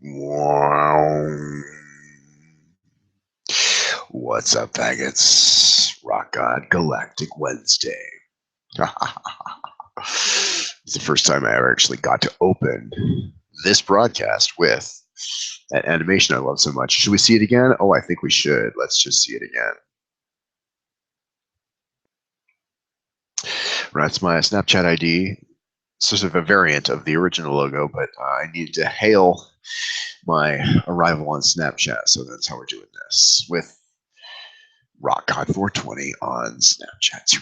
Wow. What's up, faggots? RoqGod Galactic Wednesday. It's the first time I ever actually got to open this broadcast with that animation I love so much. Should we see it again? Oh, I think we should. Let's just see it again. That's my Snapchat ID. Sort of a variant of the original logo, but I needed to hail my arrival on Snapchat, so that's how we're doing this with RoqGod 420 on Snapchat.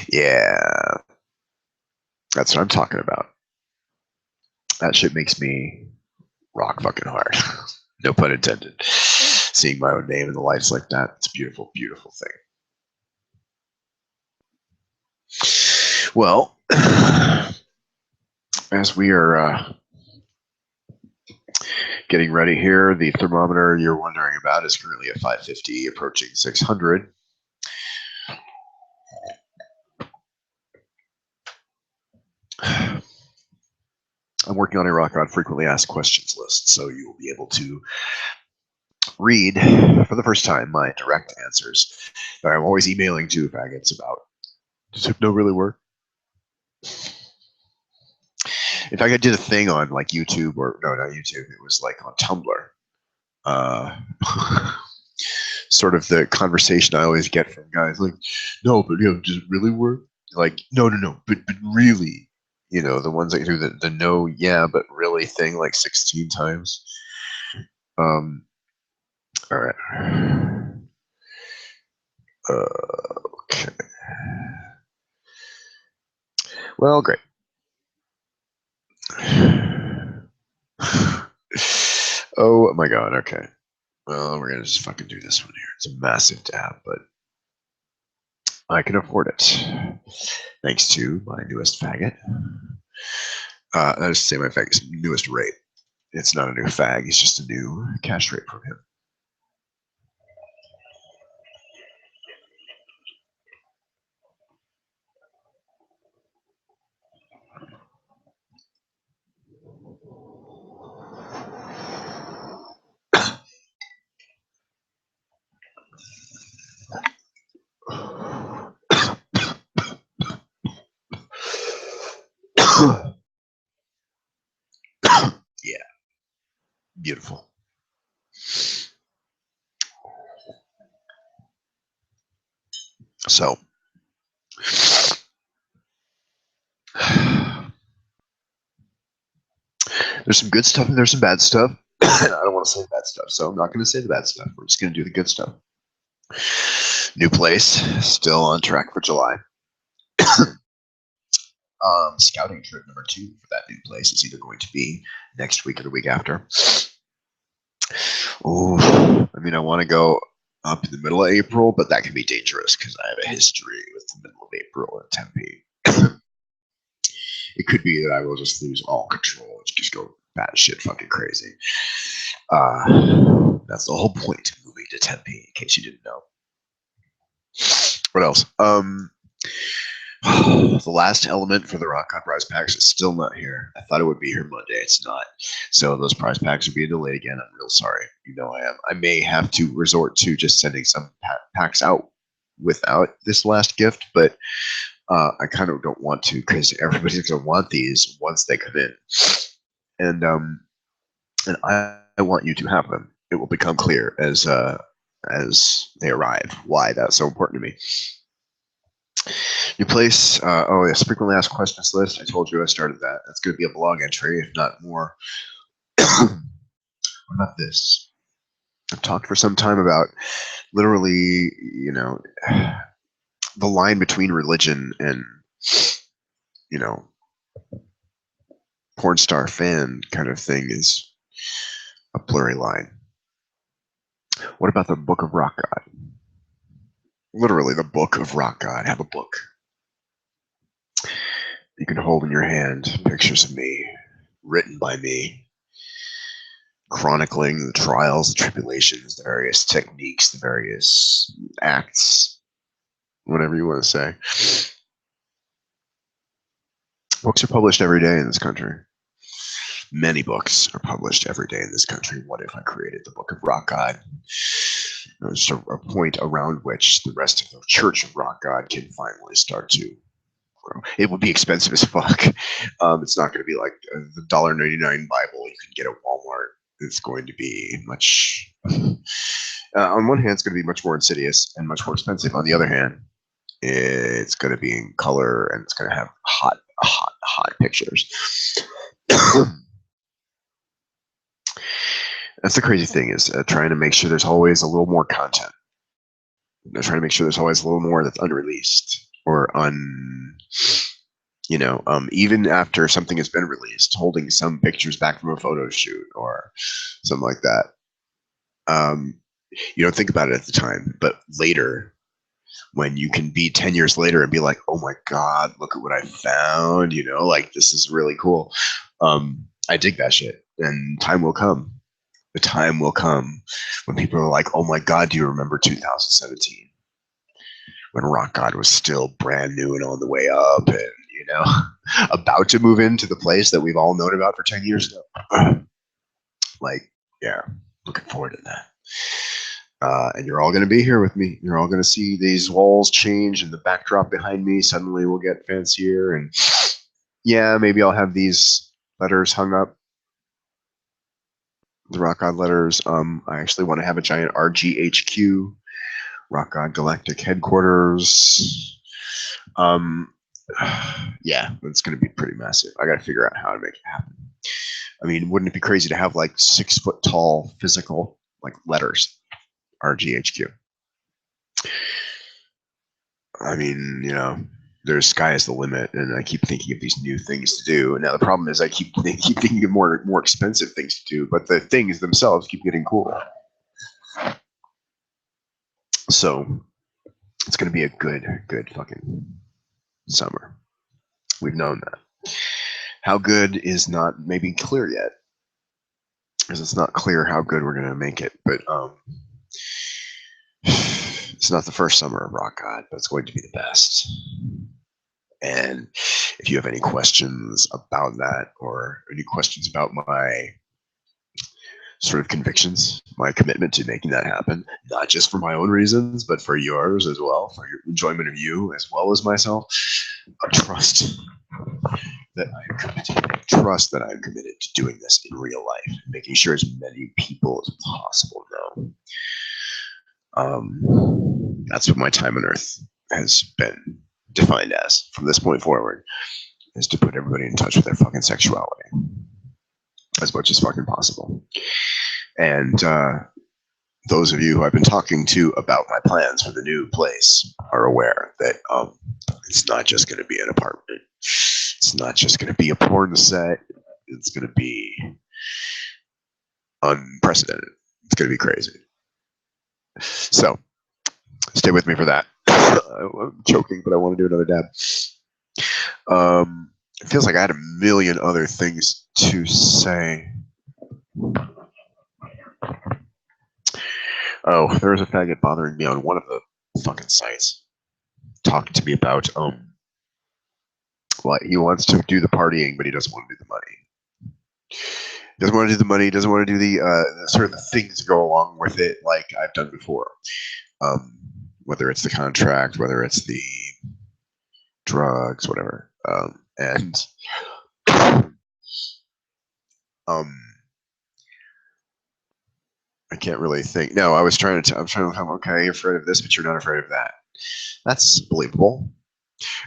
Yeah, that's what I'm talking about. That shit makes me rock fucking hard. No pun intended. Seeing my own name in the lights like that, it's a beautiful, beautiful thing. Well, as we are getting ready here, the thermometer you're wondering about is currently at 550, approaching 600. I'm working on a RoqGod frequently asked questions list, so you will be able to read for the first time my direct answers that I'm always emailing to faggots about. Does hypno really work? In fact, I did a thing on like YouTube, or no, not YouTube. It was like on Tumblr. Sort of the conversation I always get from guys like, no, but does it really work? Like, no, but really, the ones that do the no, yeah, but really thing like 16 times. All right. Okay. Well, great. Oh my god, okay. Well, we're gonna just fucking do this one here. It's a massive dab, but I can afford it. Thanks to my newest faggot. That is to say my faggot's newest rate. It's not a new fag, it's just a new cash rate from him. Yeah, beautiful. So, there's some good stuff and there's some bad stuff. I don't want to say bad stuff, so I'm not going to say the bad stuff. We're just going to do the good stuff. New place, still on track for July. Scouting trip number 2 for that new place is either going to be next week or the week after. Oh, I mean, I want to go up in the middle of April, but that can be dangerous because I have a history with the middle of April in Tempe. It could be that I will just lose all control and just go batshit fucking crazy. That's the whole point of moving to Tempe, in case you didn't know. What else? The last element for the RoqGod prize packs is still not here. I thought it would be here Monday. It's not. So those prize packs are being delayed again. I'm real sorry. I am. I may have to resort to just sending some packs out without this last gift, but I kind of don't want to because everybody's going to want these once they come in. And I want you to have them. It will become clear as they arrive why that's so important to me. New place. Yes, frequently asked questions list. I told you I started that. That's going to be a blog entry, if not more. What about this? I've talked for some time about literally, the line between religion and, porn star fan kind of thing is a blurry line. What about the Book of RoqGod? Literally, the Book of RoqGod. Have a book. You can hold in your hand pictures of me, written by me, chronicling the trials, the tribulations, the various techniques, the various acts, whatever you want to say. Books are published every day in this country. Many books are published every day in this country. What if I created the Book of RoqGod? Just a point around which the rest of the Church of RoqGod can finally start to grow. It would be expensive as fuck. It's not going to be like the $1.99 Bible you can get at Walmart. It's going to be much. On one hand, it's going to be much more insidious and much more expensive. On the other hand, it's going to be in color and it's going to have hot pictures. That's the crazy thing, is trying to make sure there's always a little more content. Trying to make sure there's always a little more that's unreleased or even after something has been released, holding some pictures back from a photo shoot or something like that. You don't think about it at the time, but later, when you can be 10 years later and be like, oh my God, look at what I found, like this is really cool. I dig that shit, and time will come. The time will come when people are like, oh my God, do you remember 2017? When RoqGod was still brand new and on the way up and, about to move into the place that we've all known about for 10 years now. Like, yeah, looking forward to that. And you're all going to be here with me. You're all going to see these walls change and the backdrop behind me suddenly will get fancier. And yeah, maybe I'll have these letters hung up. The RoqGod letters. I actually want to have a giant RGHQ, RoqGod Galactic Headquarters. Yeah, it's going to be pretty massive. I got to figure out how to make it happen. I mean, wouldn't it be crazy to have like 6 foot tall physical like letters, RGHQ? I mean, there's sky is the limit, and I keep thinking of these new things to do. Now the problem is I keep thinking of more expensive things to do, but the things themselves keep getting cooler. So it's going to be a good fucking summer. We've known that. How good is not maybe clear yet, because it's not clear how good we're going to make it. But it's not the first summer of RoqGod, but it's going to be the best. And if you have any questions about that, or any questions about my sort of convictions, my commitment to making that happen, not just for my own reasons, but for yours as well, for your enjoyment of you as well as myself, trust that I'm committed. Trust that I'm committed to doing this in real life, making sure as many people as possible know. That's what my time on Earth has been defined as from this point forward, is to put everybody in touch with their fucking sexuality as much as fucking possible. And those of you who I've been talking to about my plans for the new place are aware that it's not just going to be an apartment. It's not just going to be a porn set. It's going to be unprecedented. It's going to be crazy. So stay with me for that. I'm choking, but I want to do another dab. It feels like I had a million other things to say. Oh, there was a faggot bothering me on one of the fucking sites, talking to me about what he wants to do the partying, but he doesn't want to do the money. Doesn't want to do the money. Doesn't want to do the sort of the things that go along with it, like I've done before. Whether it's the contract, whether it's the drugs, whatever. I can't really think. No, I'm trying to tell him, okay, you're afraid of this, but you're not afraid of that. That's believable.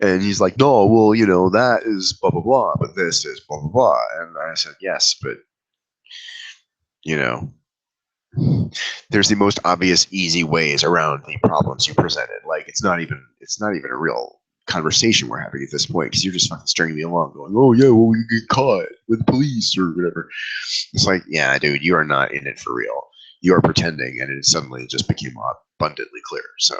And he's like, no, well, that is blah, blah, blah, but this is blah, blah, blah. And I said, yes, but, there's the most obvious, easy ways around the problems you presented. Like, it's not even a real conversation we're having at this point, because you're just fucking stringing me along going, oh, yeah, well, you get caught with the police or whatever. It's like, yeah, dude, you are not in it for real. You are pretending, and it suddenly just became abundantly clear. So,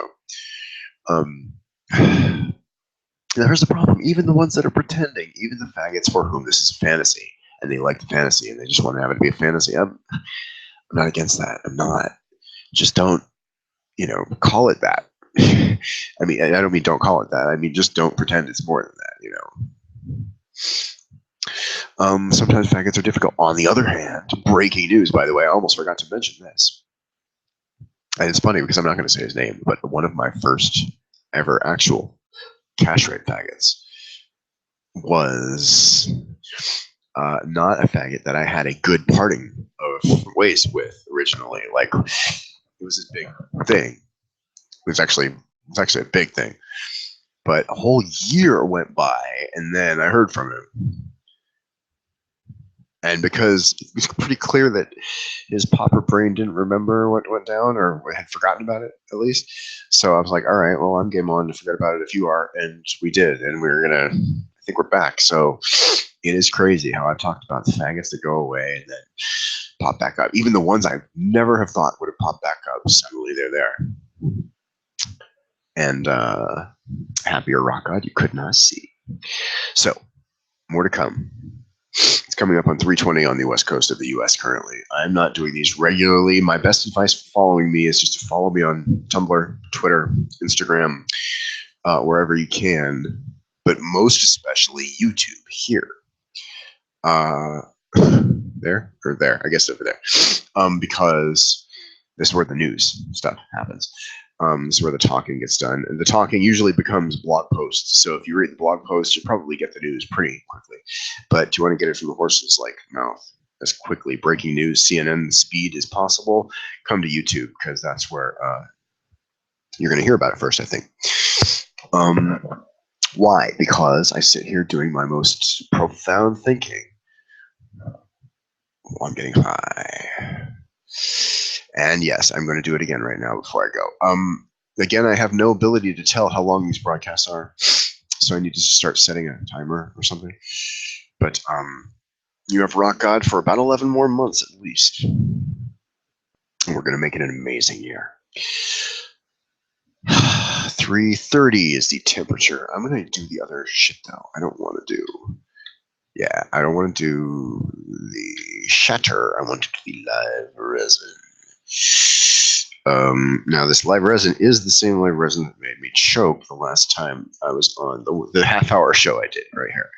here's the problem. Even the ones that are pretending, even the faggots for whom this is fantasy, and they like the fantasy, and they just want to have it to be a fantasy, I'm not against that. I'm not. Just don't, call it that. I mean, I don't mean don't call it that. I mean, just don't pretend it's more than that, Sometimes faggots are difficult. On the other hand, breaking news, by the way, I almost forgot to mention this. And it's funny because I'm not going to say his name, but one of my first ever actual cash rate faggots was not a faggot that I had a good parting of ways with originally. Like, it was this big thing. It's actually a big thing. But a whole year went by, and then I heard from him. And because it was pretty clear that his popper brain didn't remember what went down, or had forgotten about it at least. So I was like, all right, well, I'm game on to forget about it if you are. And we did. And I think we're back. So it is crazy how I've talked about the faggots that go away and then pop back up. Even the ones I never have thought would have popped back up, suddenly they're there. And happier RoqGod you could not see. So more to come. It's coming up on 320 on the west coast of the US currently. I'm not doing these regularly. My best advice for following me is just to follow me on Tumblr, Twitter, Instagram, wherever you can, but most especially YouTube here. There or there, I guess over there, because this is where the news stuff happens. This is where the talking gets done, and the talking usually becomes blog posts. So if you read the blog post, you probably get the news pretty quickly. But you want to get it from the horse's like mouth as quickly, breaking news, CNN speed as possible, come to YouTube, because that's where you're going to hear about it first, I think. Why? Because I sit here doing my most profound thinking. Oh, I'm getting high. And yes, I'm going to do it again right now before I go. Again, I have no ability to tell how long these broadcasts are, so I need to start setting a timer or something. But you have RoqGod for about 11 more months at least. And we're going to make it an amazing year. 3:30 is the temperature. I'm going to do the other shit, though. I don't want to do... Yeah, I don't want to do the shatter. I want to do the live resin. Now, this live resin is the same live resin that made me choke the last time I was on the half-hour show I did right here.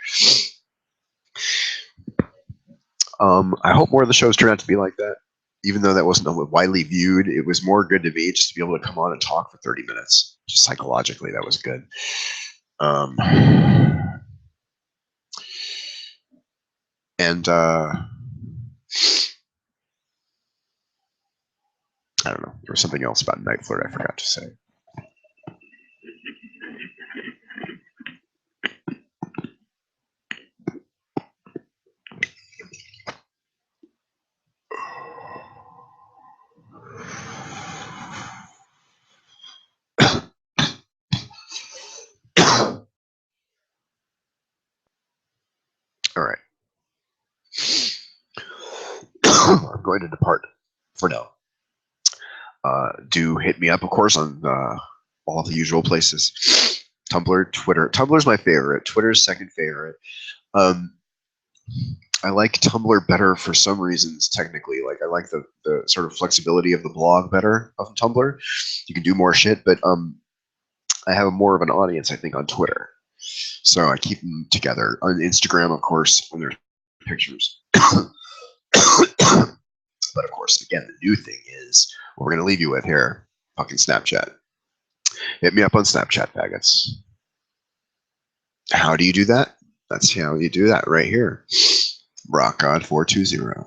I hope more of the shows turn out to be like that. Even though that wasn't widely viewed, it was more good to me just to be able to come on and talk for 30 minutes. Just psychologically, that was good. And I don't know. There was something else about Night Flirt I forgot to say. All right. I'm going to depart for now. Do hit me up, of course, on all the usual places. Tumblr, Twitter. Tumblr's my favorite. Twitter's second favorite. I like Tumblr better for some reasons, technically. Like, I like the sort of flexibility of the blog better on Tumblr. You can do more shit, but I have more of an audience, I think, on Twitter. So I keep them together. On Instagram, of course, when there's pictures. But of course, again, the new thing is what we're going to leave you with here. Fucking Snapchat. Hit me up on Snapchat, faggots. How do you do that? That's how you do that right here. RoqGod 420.